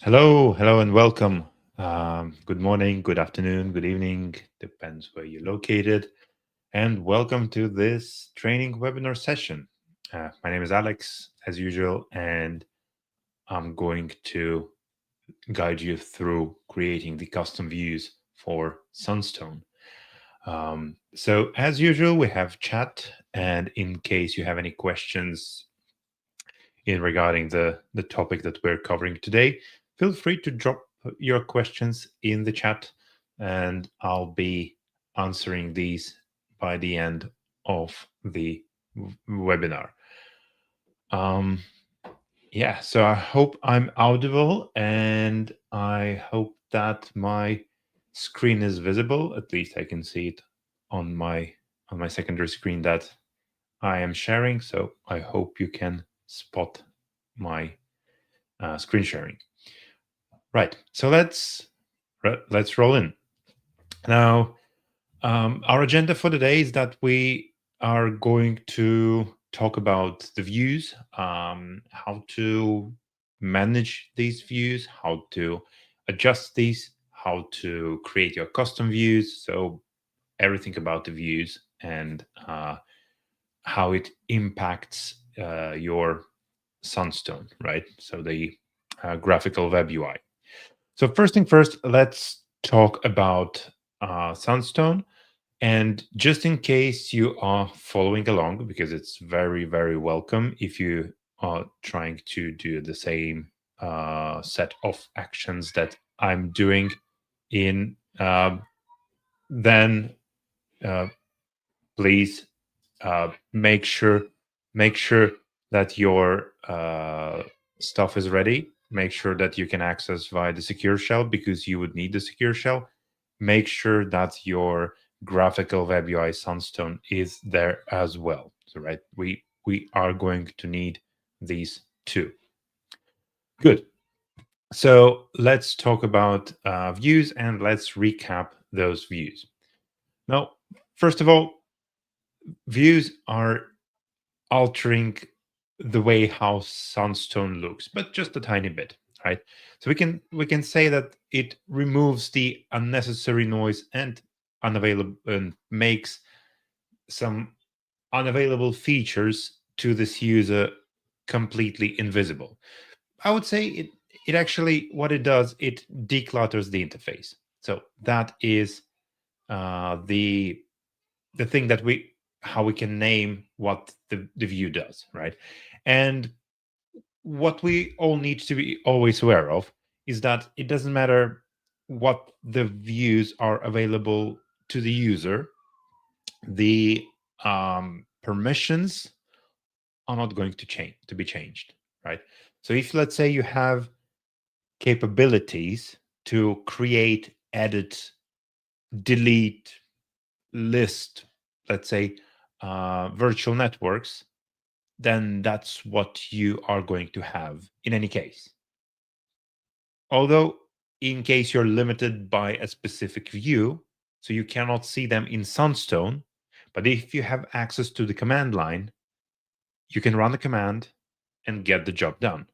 Hello, and welcome. Good morning, good afternoon, good evening, depends where you're located. And welcome to this training webinar session. My name is Alex, as usual, and I'm going to guide you through creating the custom views for Sunstone. So, as usual, we have chat, and in case you have any questions in regarding the topic that we're covering today, feel free to drop your questions in the chat and I'll be answering these by the end of the webinar. Um, yeah, so I hope I'm audible and I hope that my screen is visible. At least I can see it on my secondary screen that I am sharing. So I hope you can spot my screen sharing. Right. So let's roll in. Now, our agenda for today is that we are going to talk about the views, how to manage these views, how to adjust these, how to create your custom views. So everything about the views and how it impacts your Sunstone, right? So the graphical web UI. So first thing first, let's talk about Sunstone. And just in case you are following along, because it's very, very welcome if you are trying to do the same set of actions that I'm doing in, then uh, please make sure that your stuff is ready. Make sure that you can access via the secure shell because you would need the secure shell. Make sure that your graphical web UI Sunstone is there as well. So right, we are going to need these two. Good. So let's talk about views and let's recap those views. Now, first of all, views are altering the way how Sunstone looks, but just a tiny bit, right? So we can say that it removes the unnecessary noise and unavailable and makes some unavailable features to this user completely invisible. I would say it actually what it does, it declutters the interface. So that is the thing that we how we can name what the view does, right? And what we all need to be always aware of is that it doesn't matter what the views are available to the user, the permissions are not going to be changed, right? So if let's say you have capabilities to create, edit, delete, list, let's say virtual networks, then that's what you are going to have in any case. Although, in case you're limited by a specific view, so you cannot see them in Sunstone, but if you have access to the command line, you can run the command and get the job done.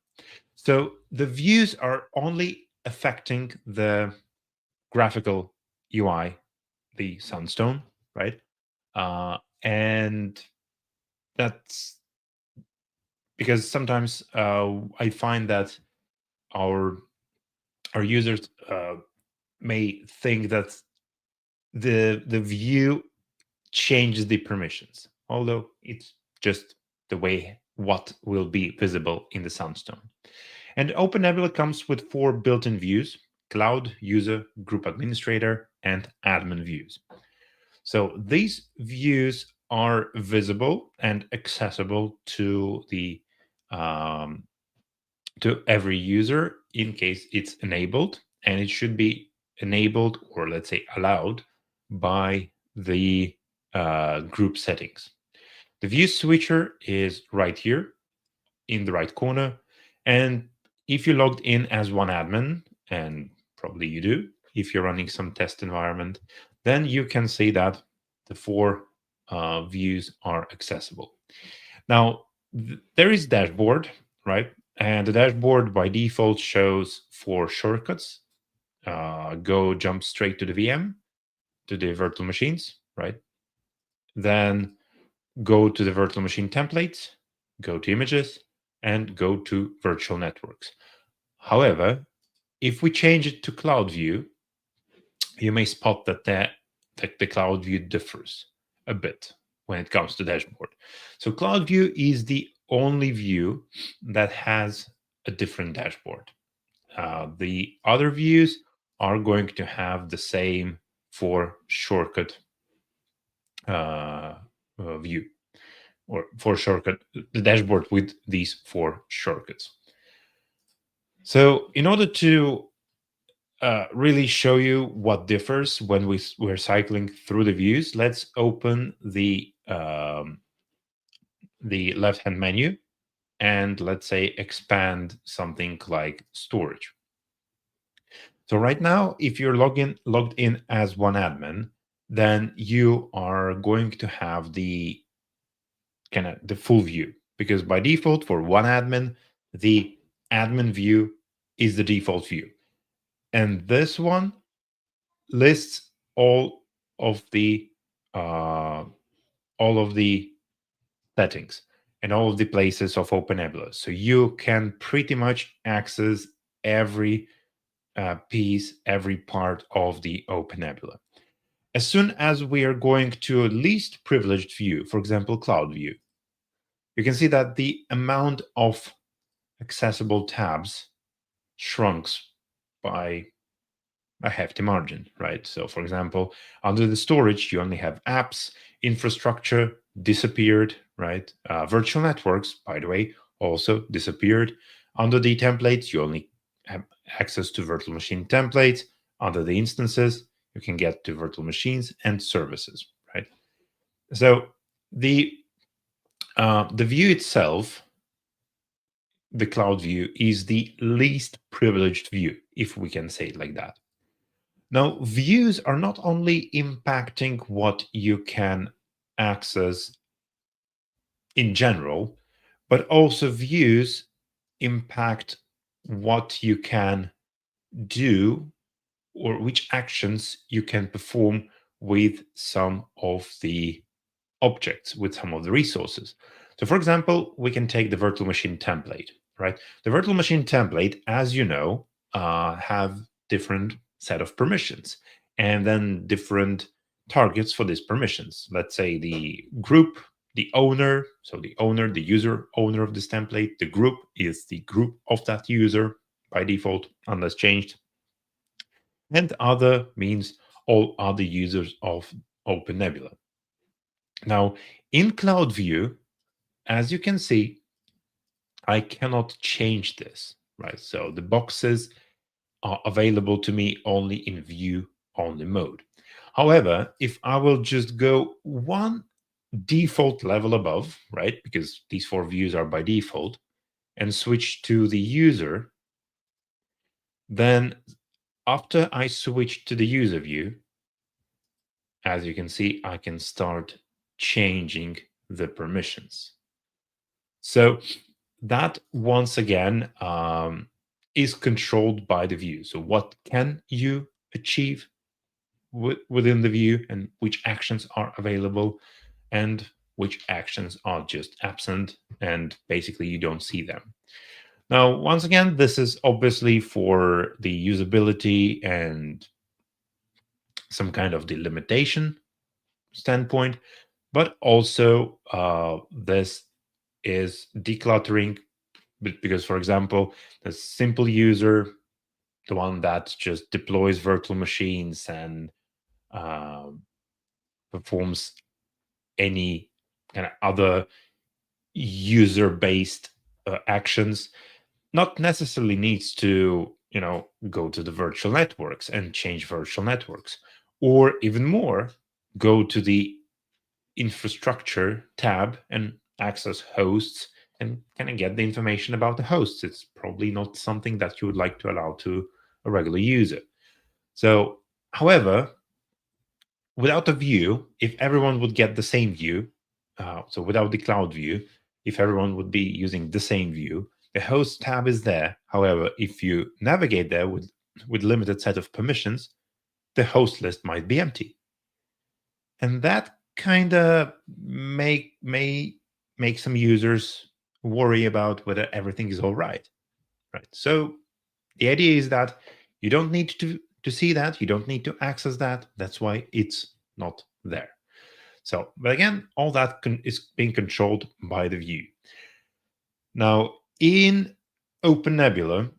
So the views are only affecting the graphical UI, the Sunstone, right? And that's because sometimes I find that our our users may think that the view changes the permissions, although it's just the way what will be visible in the Sunstone. And OpenNebula comes with 4 built-in views: cloud, user, group administrator, and admin views. So these views are visible and accessible um, to every user in case it's enabled, and it should be enabled or let's say allowed by the group settings. The view switcher is right here in the right corner, and if you logged in as one admin, and probably you do if you're running some test environment, then you can see that the 4 views are accessible. Now there is dashboard, right? And the dashboard by default shows 4 shortcuts. Jump straight to the VM, to the virtual machines, right? Then go to the virtual machine templates, go to images, and go to virtual networks. However, if we change it to Cloud View, you may spot that the Cloud View differs a bit when it comes to dashboard. So Cloud View is the only view that has a different dashboard. The other views are going to have the same 4 shortcut view, or 4 shortcut, the dashboard with these 4 shortcuts. So in order to really show you what differs when we're cycling through the views, let's open the left-hand menu and let's say expand something like storage. So right now, if you're logged in as one admin, then you are going to have the full view, because by default for one admin, the admin view is the default view. And this one lists all of the settings and all of the places of OpenNebula. So you can pretty much access every piece, every part of the OpenNebula. As soon as we are going to a least privileged view, for example, Cloud View, you can see that the amount of accessible tabs shrunks by a hefty margin, right? So, for example, under the storage, you only have apps, infrastructure disappeared, right? Virtual networks, by the way, also disappeared. Under the templates, you only have access to virtual machine templates. Under the instances, you can get to virtual machines and services, right? So the view itself, the Cloud View, is the least privileged view, if we can say it like that. Now, views are not only impacting what you can access in general, but also views impact what you can do or which actions you can perform with some of the objects, with some of the resources. So, for example, we can take the virtual machine template, right? The virtual machine template, as you know, have different set of permissions and then different targets for these permissions. Let's say the group, the owner, so the owner, the user owner of this template, the group is the group of that user by default, unless changed. And other means all other users of OpenNebula. Now, in Cloud View, as you can see, I cannot change this, right? So the boxes are available to me only in view only mode. However, if I will just go one default level above, right? Because these 4 views are by default, and switch to the user, then after I switch to the user view, as you can see, I can start changing the permissions. So that once again is controlled by the view. So what can you achieve within the view, and which actions are available, and which actions are just absent, and basically you don't see them. Now, once again, this is obviously for the usability and some kind of delimitation standpoint, but also this is decluttering, because, for example, the simple user, the one that just deploys virtual machines and performs any kind of other user-based actions, not necessarily needs to, go to the virtual networks and change virtual networks, or even more, go to the infrastructure tab and access hosts and kind of get the information about the hosts. It's probably not something that you would like to allow to a regular user. So, however, without a view, if everyone would get the same view, so without the Cloud View, if everyone would be using the same view, The host tab is there. However, if you navigate there with limited set of permissions, the host list might be empty. And that kind of may make some users worry about whether everything is all right. Right. So the idea is that you don't need to see that, you don't need to access that. That's why it's not there. So, but again, all that is being controlled by the view. Now, in OpenNebula,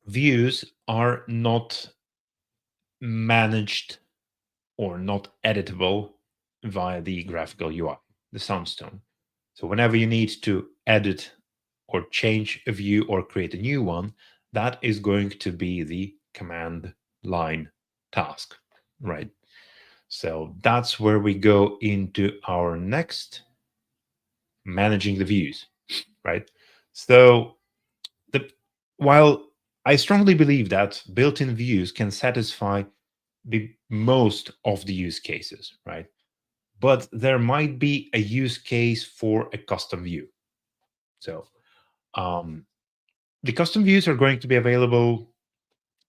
views are not managed or not editable via the graphical UI, the Sunstone. So whenever you need to edit or change a view or create a new one, that is going to be the command line task, right? So that's where we go into our next, managing the views, right? So while I strongly believe that built-in views can satisfy the most of the use cases, right? But there might be a use case for a custom view. So the custom views are going to be available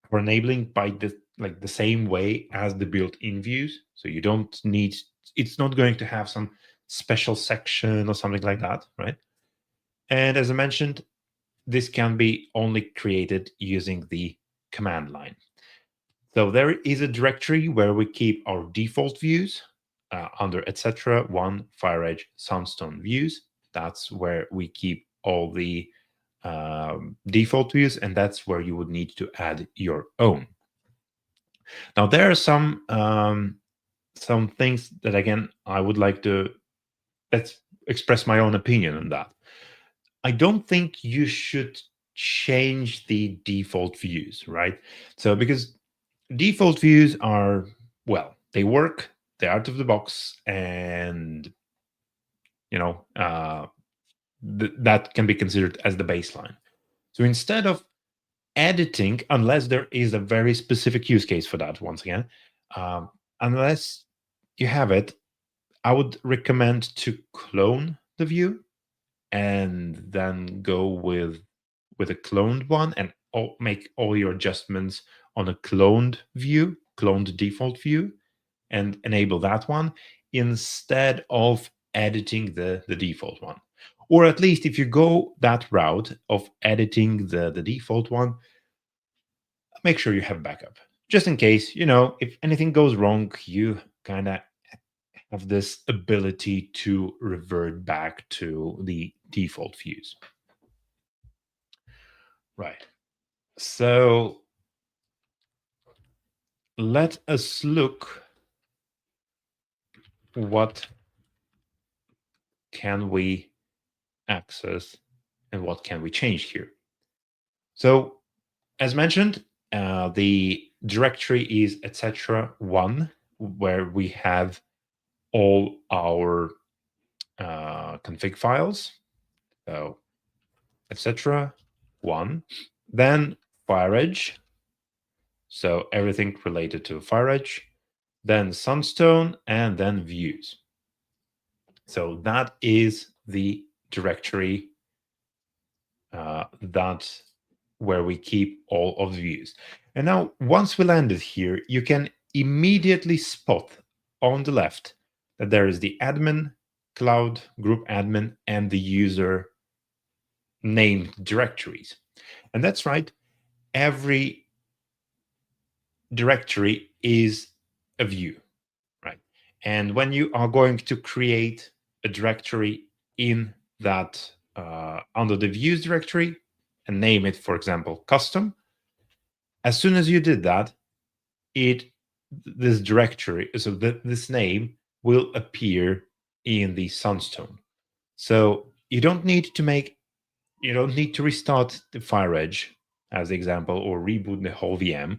for enabling by the same way as the built-in views. So you don't need, it's not going to have some special section or something like that, right? And as I mentioned, this can be only created using the command line. So there is a directory where we keep our default views under etc. one FireEdge Sunstone views. That's where we keep all the default views, and that's where you would need to add your own. Now there are some things that again I would like to express my own opinion on that. I don't think you should change the default views, right? So because default views are, well, they work, they're out of the box, and that can be considered as the baseline. So instead of editing, unless there is a very specific use case for that, once again, unless you have it, I would recommend to clone the view and then go with a cloned one and make all your adjustments on a cloned view, cloned default view, and enable that one instead of editing the default one. Or at least if you go that route of editing the default one, make sure you have backup. Just in case, if anything goes wrong, you kind of have this ability to revert back to the default views. Right. So let us look what can we access and what can we change here. So as mentioned, the directory is etc. one, where we have all our config files. So etc. one, then FireEdge. So everything related to FireEdge, then Sunstone, and then views. So that is the directory that where we keep all of the views. And now, once we landed here, you can immediately spot on the left that there is the admin, cloud, group admin, and the user named directories. And that's right, every directory is a view, right? And when you are going to create a directory in that under the views directory and name it, for example, custom, as soon as you did that, this directory, so this name will appear in the Sunstone. So you don't need to restart the FireEdge as the example, or reboot the whole VM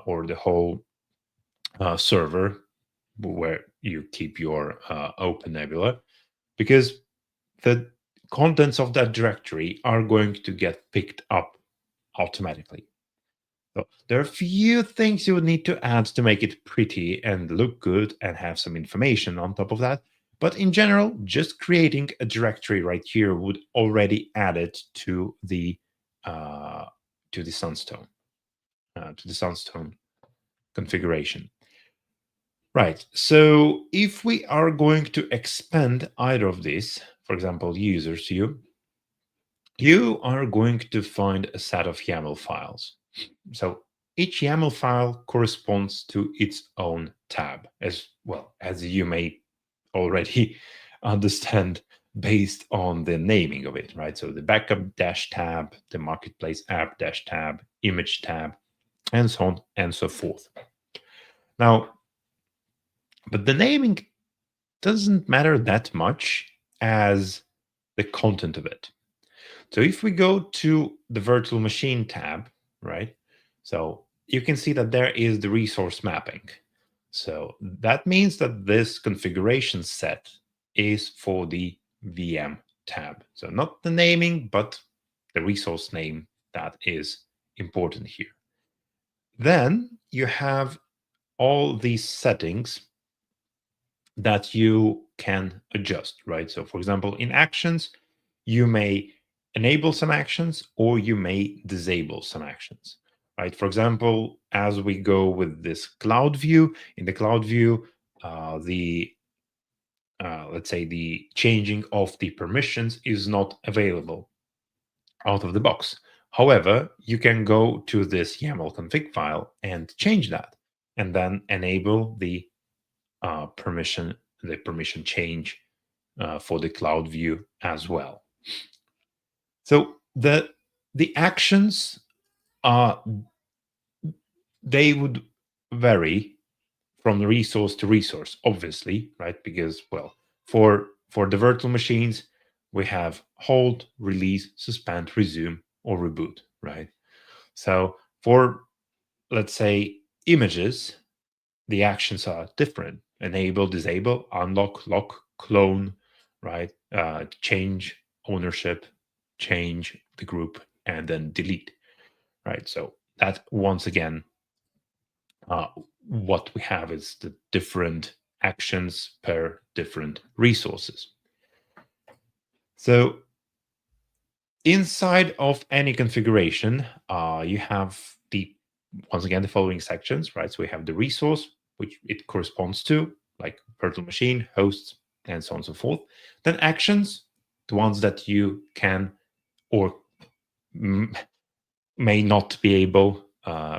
or the whole server where you keep your OpenNebula, because the contents of that directory are going to get picked up automatically. So there are a few things you would need to add to make it pretty and look good and have some information on top of that. But in general, just creating a directory right here would already add it uh, to the Sunstone configuration. Right. So if we are going to expand either of these, for example, users, you are going to find a set of YAML files. So each YAML file corresponds to its own tab, as well as you may already understand based on the naming of it, right? So the backup dash tab, the marketplace app dash tab, image tab, and so on and so forth. Now, but the naming doesn't matter that much as the content of it. So if we go to the virtual machine tab, right? So you can see that there is the resource mapping. So that means that this configuration set is for the VM tab. So not the naming, but the resource name that is important here. Then you have all these settings that you can adjust, right? So, for example, in actions, you may enable some actions or you may disable some actions, right? For example, as we go with this cloud view, in the cloud view, the let's say the changing of the permissions is not available out of the box. However, you can go to this YAML config file and change that, and then enable the permission change for the cloud view as well. So the actions are they would vary from resource to resource, obviously, right? Because well, for the virtual machines, we have hold, release, suspend, resume, or reboot, right? So for let's say images, the actions are different: enable, disable, unlock, lock, clone, right? Change ownership, change the group, and then delete, right? So that once again, uh, what we have is the different actions per different resources. So inside of any configuration, you have the once again the following sections, right? So we have the resource, which it corresponds to, like virtual machine, hosts, and so on and so forth. Then actions, the ones that you can or may not be able,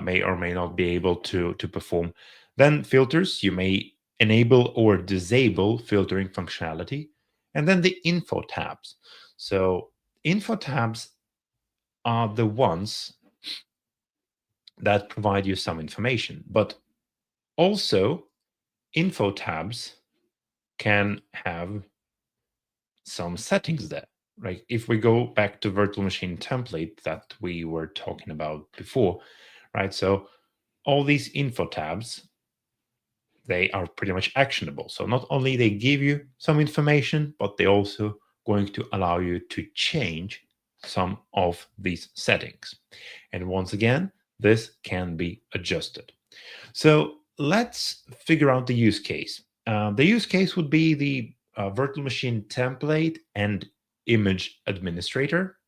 may or may not be able to perform. Then filters, you may enable or disable filtering functionality. And then the info tabs. So info tabs are the ones that provide you some information, but also info tabs can have some settings there, right? If we go back to virtual machine template that we were talking about before, right? So all these info tabs, they are pretty much actionable. So not only they give you some information, but they also going to allow you to change some of these settings. And once again, this can be adjusted. So let's figure out the use case. The use case would be the virtual machine template and image administrator.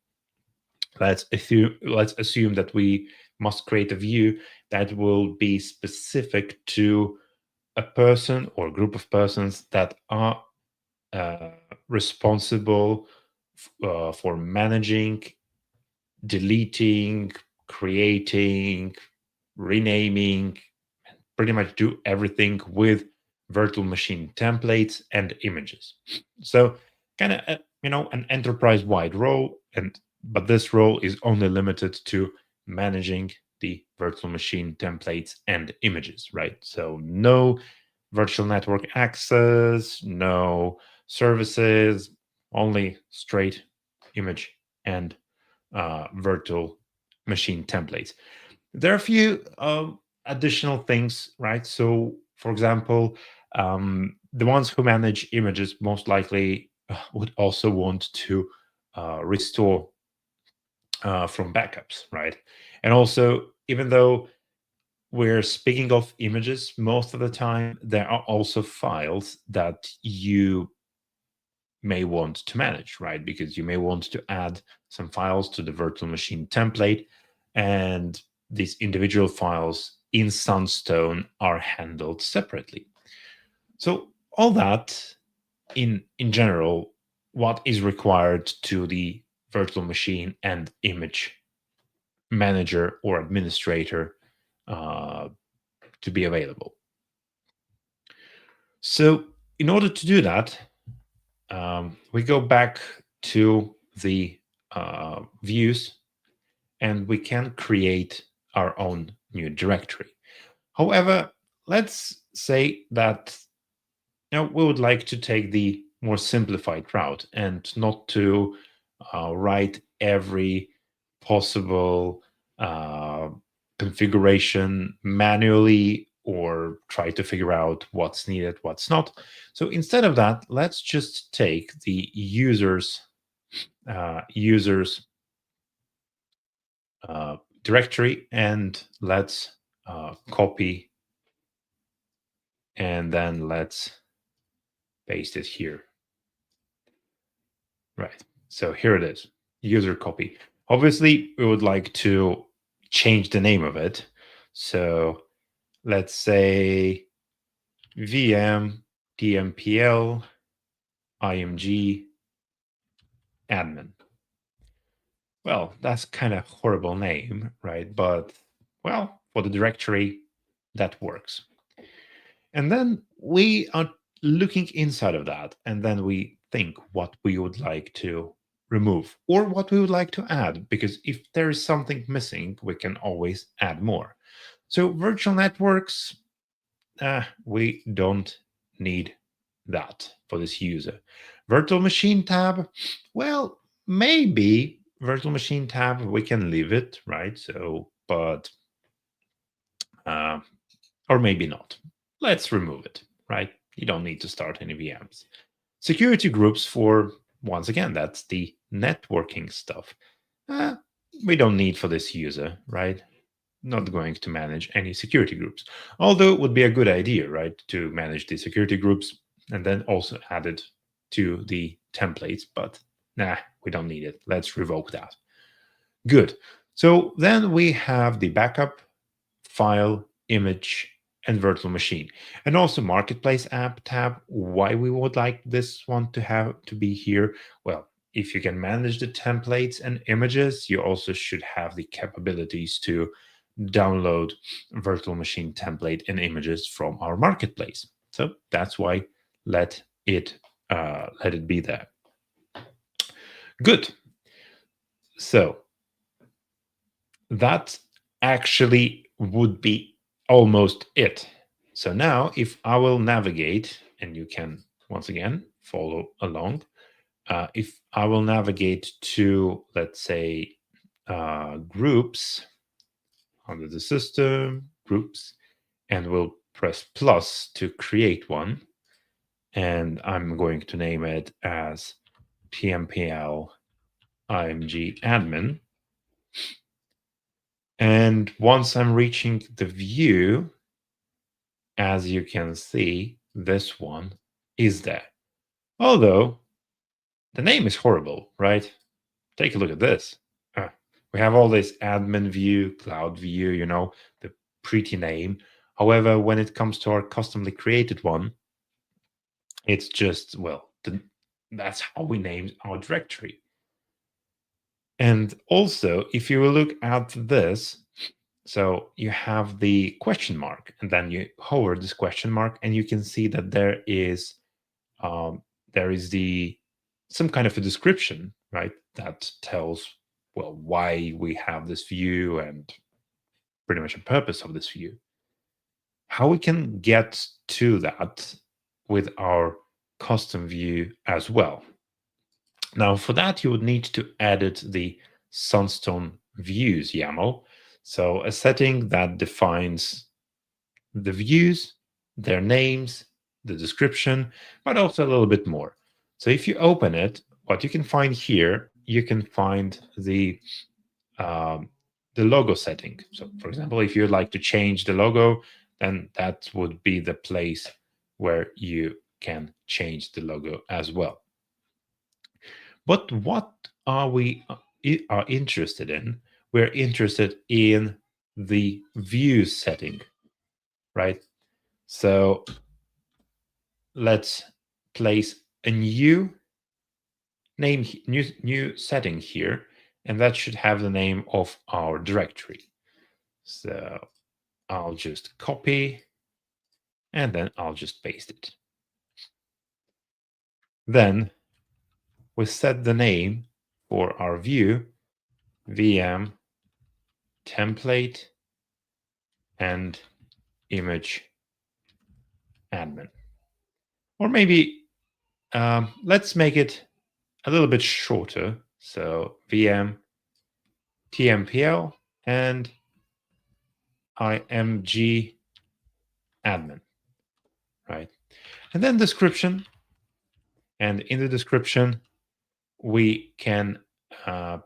Let's assume that we must create a view that will be specific to a person or group of persons that are uh, responsible for managing, deleting, creating, renaming, pretty much do everything with virtual machine templates and images. So kind of an enterprise wide role, and but this role is only limited to managing the virtual machine templates and images, right? So no virtual network access, no services, only straight image and virtual machine templates. There are a few additional things, right? So, for example, the ones who manage images most likely would also want to restore from backups, right? And also, even though we're speaking of images most of the time, there are also files that you may want to manage, right? Because you may want to add some files to the virtual machine template, and these individual files in Sunstone are handled separately. So all that in general, what is required to the virtual machine and image manager or administrator to be available. So in order to do that, we go back to the views, and we can create our own new directory. However, let's say that we would like to take the more simplified route and not to write every possible configuration manually or try to figure out what's needed, what's not. So instead of that, let's just take the users directory, and let's copy, and then let's paste it here. Right. So here it is, user copy. Obviously, we would like to change the name of it. So let's say VM DMPL IMG admin. Well, that's kind of horrible name, right? But well, for the directory, that works. And then we are looking inside of that, and then we think what we would like to remove or what we would like to add, because if there is something missing, we can always add more. So virtual networks, we don't need that for this user. Virtual machine tab, well, maybe virtual machine tab, we can leave it, right? So, but, or maybe not. Let's remove it, right? You don't need to start any VMs. Security groups for, once again, that's the networking stuff. We don't need for this user, right? Not going to manage any security groups. Although it would be a good idea, right, to manage the security groups and then also add it to the templates, but nah, we don't need it. Let's revoke that. Good. So then we have the backup, file, image, and virtual machine, and also marketplace app tab. Why we would like this one to have to be here? Well, if you can manage the templates and images, you also should have the capabilities to download virtual machine template and images from our marketplace. So that's why let it be there. Good. So that actually would be almost it. So now if I will navigate, and you can once again follow along, if I will navigate to, let's say, groups, under the system, groups, and we'll press plus to create one, and I'm going to name it as PMPL IMG admin. And once I'm reaching the view, as you can see, this one is there. Although the name is horrible, right? Take a look at this. We have all this admin view, cloud view, the pretty name. However, when it comes to our customly created one, it's just, well, that's how we named our directory. And also, if you look at this, so you have the question mark, and then you hover this question mark, and you can see that there is some kind of a description, right? That tells, well, why we have this view and pretty much the purpose of this view. How we can get to that with our custom view as well. Now, for that, you would need to edit the Sunstone views YAML. So a setting that defines the views, their names, the description, but also a little bit more. So if you open it, what you can find here, you can find the logo setting. So for example, if you'd like to change the logo, then that would be the place where you can change the logo as well. But what are we are interested in? We're interested in the view setting, right? So let's place a new name, new setting here, and that should have the name of our directory. So I'll just copy and then I'll just paste it. Then we set the name for our view, VM template and image admin. Or maybe let's make it a little bit shorter. So VM TMPL and IMG admin, right? And then description. And in the description, we can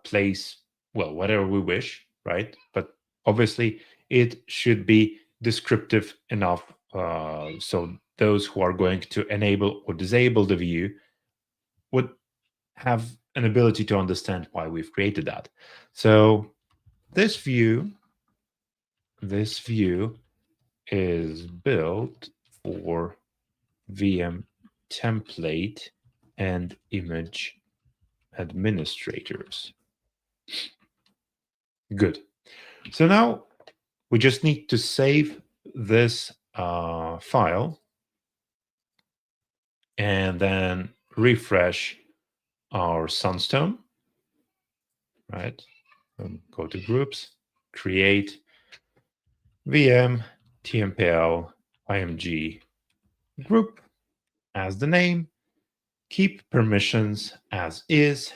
place, well, whatever we wish, right? But obviously, it should be descriptive enough so those who are going to enable or disable the view would have an ability to understand why we've created that. So this view is built for VM template and image administrators. Good. So now we just need to save this file and then refresh our Sunstone, right? Go to groups, create VM TMPL IMG group as the name, keep permissions as is,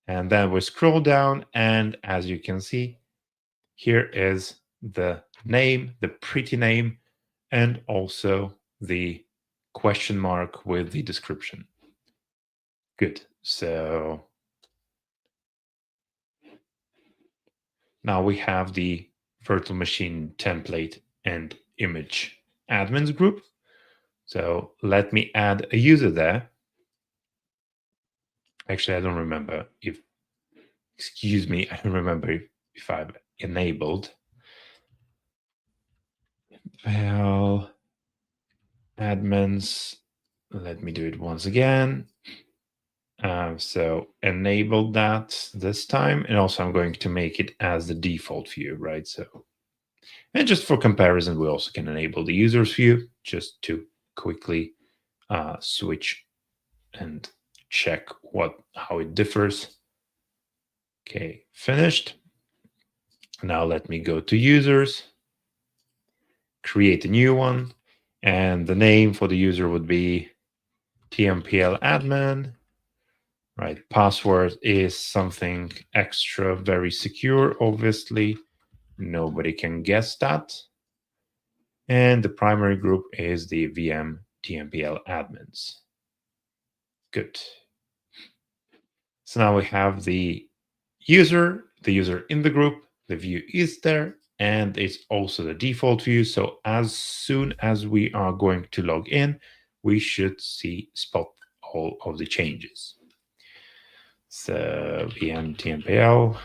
and then we scroll down, and as you can see, here is the name, the pretty name, and also the question mark with the description. Good. So now we have the virtual machine template and image admins group. So let me add a user there. Actually, I don't remember if, excuse me, I don't remember if I've enabled. Well, admins, let me do it once again. So enable that this time. And also I'm going to make it as the default view, right? So, and just for comparison, we also can enable the user's view just to quickly switch and check how it differs. Okay, finished. Now let me go to users, create a new one, and the name for the user would be TMPL admin, right? Password is something extra, very secure, obviously. Nobody can guess that. And the primary group is the VM TMPL admins. Good. So now we have the user in the group, the view is there, and it's also the default view. So as soon as we are going to log in, we should spot all of the changes. So VM TMPL,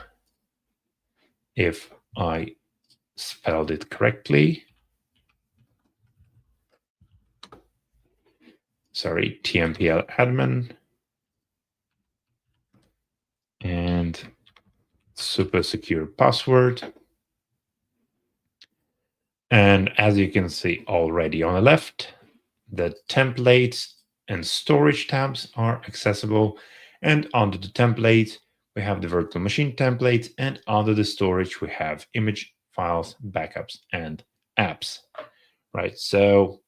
if I spelled it correctly, sorry, TMPL admin, and super secure password. And as you can see already on the left, the templates and storage tabs are accessible. And under the template, we have the virtual machine template. And under the storage, we have image files, backups, and apps, right? So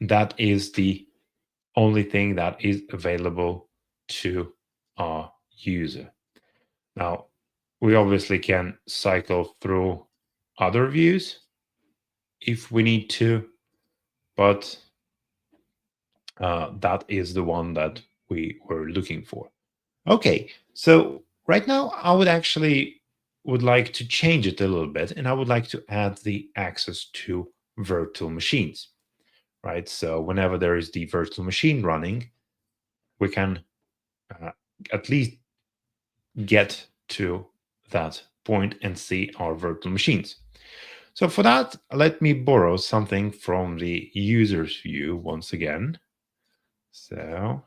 that is the only thing that is available to our user. Now, we obviously can cycle through other views if we need to, but that is the one that we were looking for. Okay, so right now I would like to change it a little bit, and I would like to add the access to virtual machines, right? So whenever there is the virtual machine running, we can at least get to that point and see our virtual machines. So for that, let me borrow something from the user's view once again. So,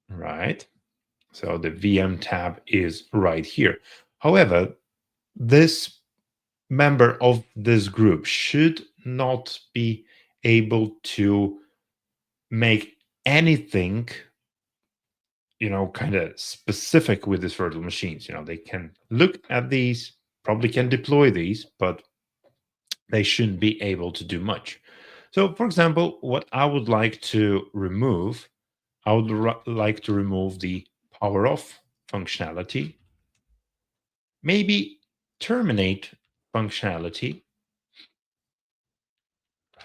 right. So the VM tab is right here. However, this member of this group should not be able to make anything, kind of specific with these virtual machines. They can look at these, probably can deploy these, but they shouldn't be able to do much. So, for example, what I would like to remove, I would like to remove the power off functionality, maybe terminate functionality,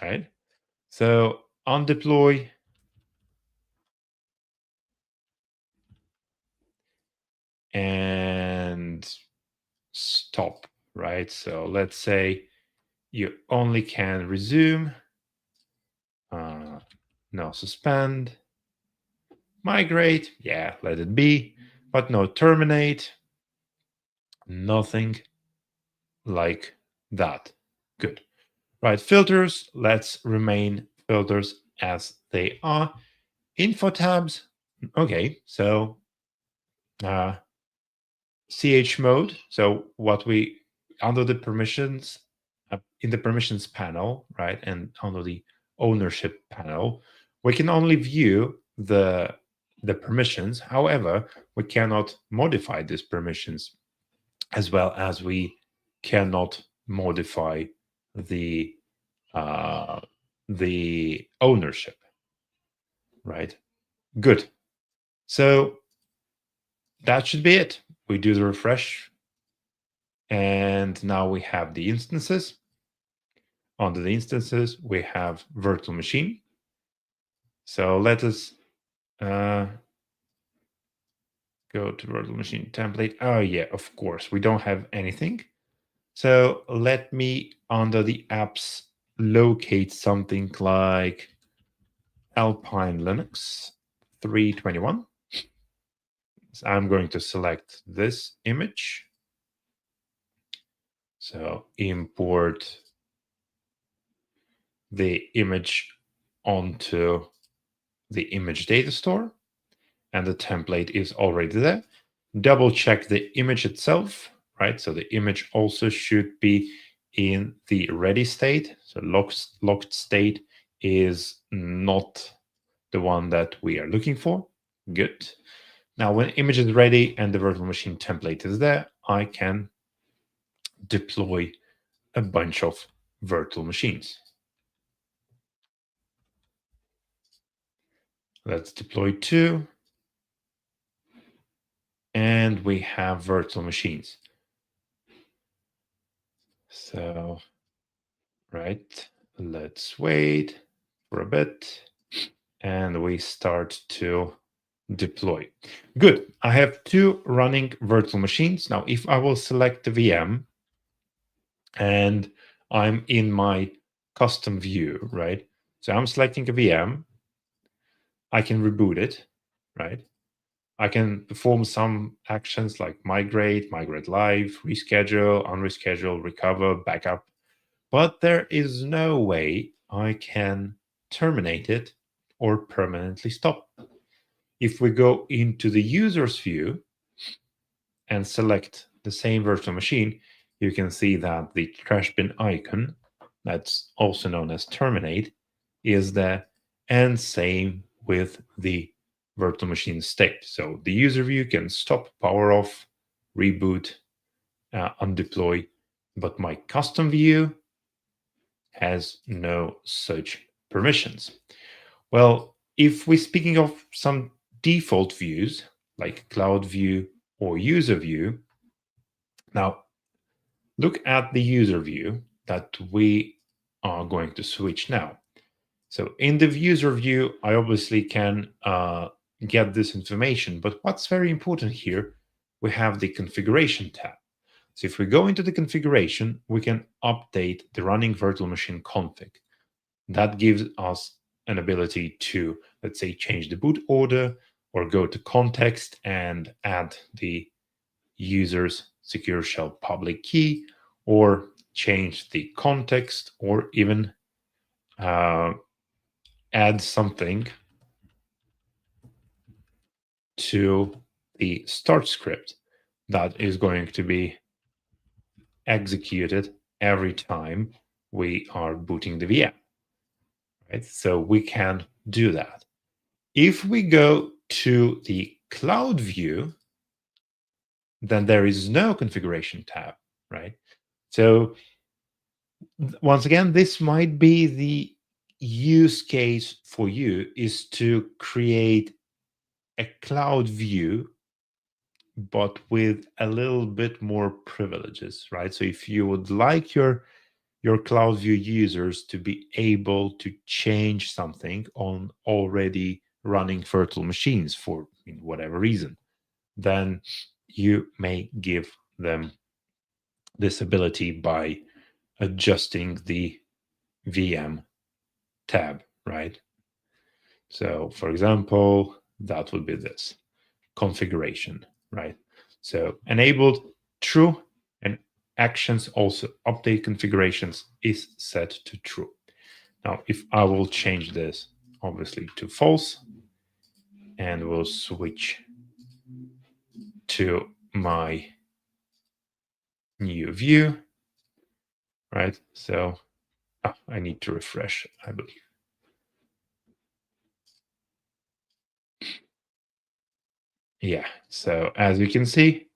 right? So on deploy, and stop, right? So let's say you only can resume, no suspend, migrate, yeah, let it be, but no terminate, nothing like that. Good. Right, filters, let's remain filters as they are. Info tabs, okay, so ch mode. So what we under the permissions, in the permissions panel, right, and under the ownership panel, we can only view the permissions. However, we cannot modify these permissions, as well as we cannot modify the uh, the ownership. Right. Good. So that should be it. We do the refresh. And now we have the instances. Under the instances, we have virtual machine. So let us go to virtual machine template. Oh, yeah, of course, we don't have anything. So let me, under the apps, locate something like Alpine Linux 321. So I'm going to select this image. So import the image onto the image data store, and the template is already there. Double check the image itself, right? So the image also should be in the ready state. So locked state is not the one that we are looking for. Good. Now, when image is ready and the virtual machine template is there, I can deploy a bunch of virtual machines. Let's deploy 2. And we have virtual machines. So, right, let's wait for a bit, and we start to deploy. Good. I have 2 running virtual machines. Now, if I will select the VM and I'm in my custom view, right? So I'm selecting a VM. I can reboot it, right? I can perform some actions like migrate live, reschedule, unreschedule, recover, backup, but there is no way I can terminate it or permanently stop. If we go into the user's view and select the same virtual machine, you can see that the trash bin icon, that's also known as terminate, is there, and same with the virtual machine state. So the user view can stop, power off, reboot, undeploy, but my custom view has no such permissions. Well, if we're speaking of some default views like cloud view or user view, now look at the user view that we are going to switch now. So in the user view, I obviously can get this information, but what's very important here, we have the configuration tab. So if we go into the configuration, we can update the running virtual machine config. That gives us an ability to, let's say, change the boot order or go to context and add the user's secure shell public key, or change the context, or even add something to the start script that is going to be executed every time we are booting the VM. Right? So we can do that. If we go to the cloud view, then there is no configuration tab, right? So once again, this might be the use case for you, is to create a cloud view, but with a little bit more privileges, right? So if you would like your cloud view users to be able to change something on already running virtual machines for whatever reason, then you may give them this ability by adjusting the VM tab, right? So for example, that would be this configuration, right? So enabled true, and actions also update configurations is set to true. Now, if I will change this obviously to false, and we'll switch to my new view, right? So I need to refresh, I believe. Yeah, so as you can see,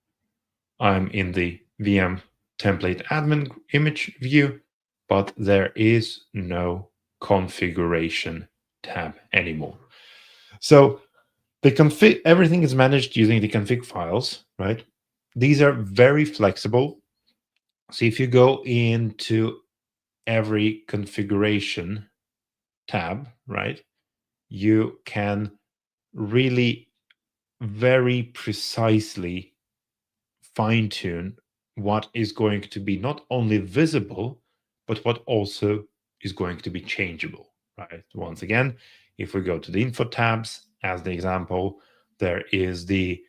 I'm in the VM template admin image view, but there is no configuration tab anymore. So the config, everything is managed using the config files, right? These are very flexible. So if you go into every configuration tab, right, you can really very precisely fine tune what is going to be not only visible, but what also is going to be changeable, right? Once again, if we go to the info tabs, as the example, there is the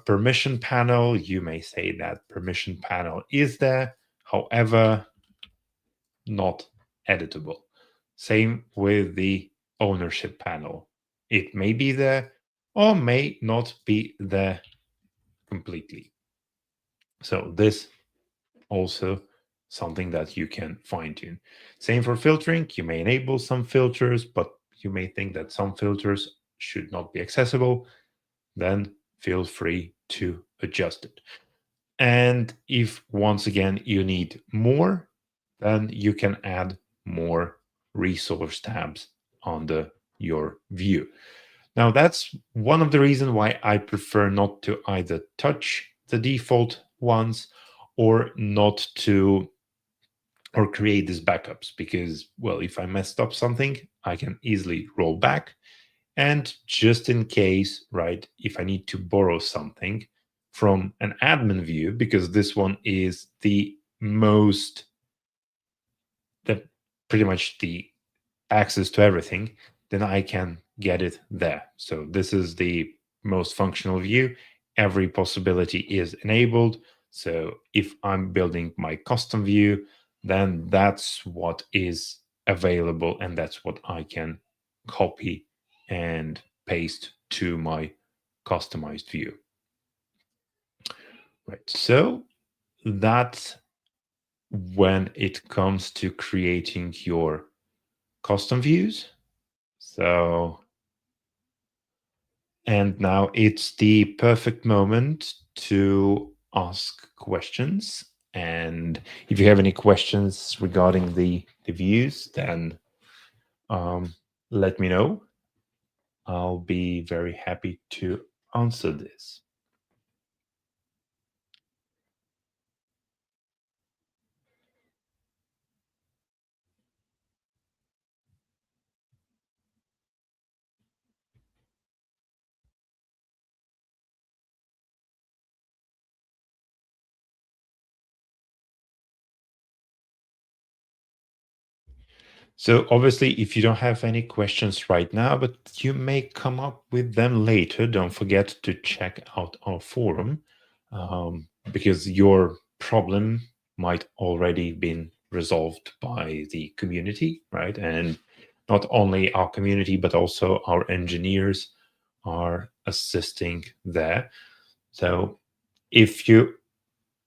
permission panel. You may say that permission panel is there, however, not editable. Same with the ownership panel. It may be there or may not be there completely. So this also something that you can fine tune. Same for filtering. You may enable some filters, but you may think that some filters should not be accessible. Then feel free to adjust it. And if once again you need more, then you can add more resource tabs under your view. Now, that's one of the reasons why I prefer not to either touch the default ones or not to, or create these backups, because, well, if I messed up something, I can easily roll back. And just in case, right, if I need to borrow something from an admin view, because this one is the most, the pretty much the access to everything, then I can get it there. So this is the most functional view. Every possibility is enabled. So if I'm building my custom view, then that's what is available, and that's what I can copy and paste to my customized view. Right. So that's when it comes to creating your custom views. So, and now it's the perfect moment to ask questions. And if you have any questions regarding the views, then let me know. I'll be very happy to answer this. So obviously, if you don't have any questions right now, but you may come up with them later, don't forget to check out our forum, because your problem might already been resolved by the community, right? And not only our community, but also our engineers are assisting there. So if you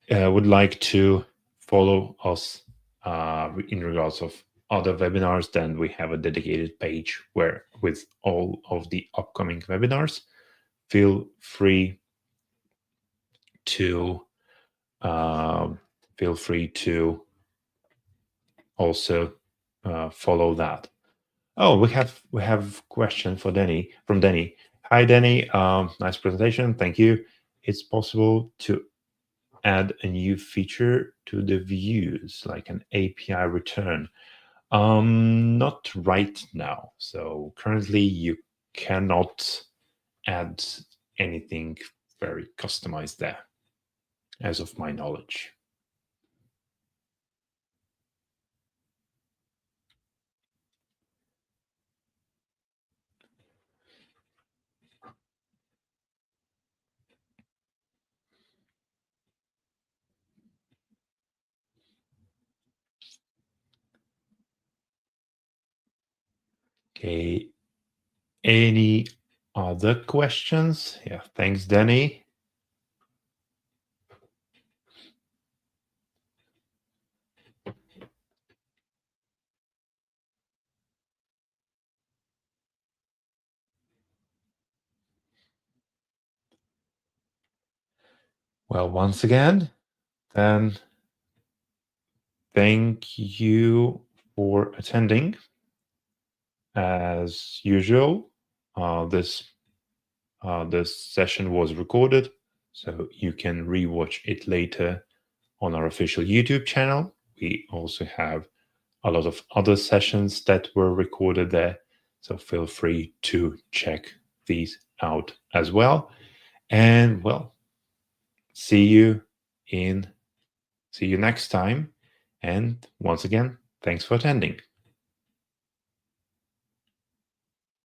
would like to follow us in regards of other webinars, then we have a dedicated page where with all of the upcoming webinars. Feel free to uh, feel free to also follow that. Oh, we have question for Denny from Denny. Hi Denny, nice presentation. Thank you. It's possible to add a new feature to the views, like an API return. Not right now. So currently you cannot add anything very customized there, as of my knowledge. Okay. Any other questions? Yeah, thanks, Danny. Well, once again, then thank you for attending. As usual, this session was recorded, so you can rewatch it later on our official YouTube channel. We also have a lot of other sessions that were recorded there, so feel free to check these out as well. And well, see you next time. And once again, thanks for attending.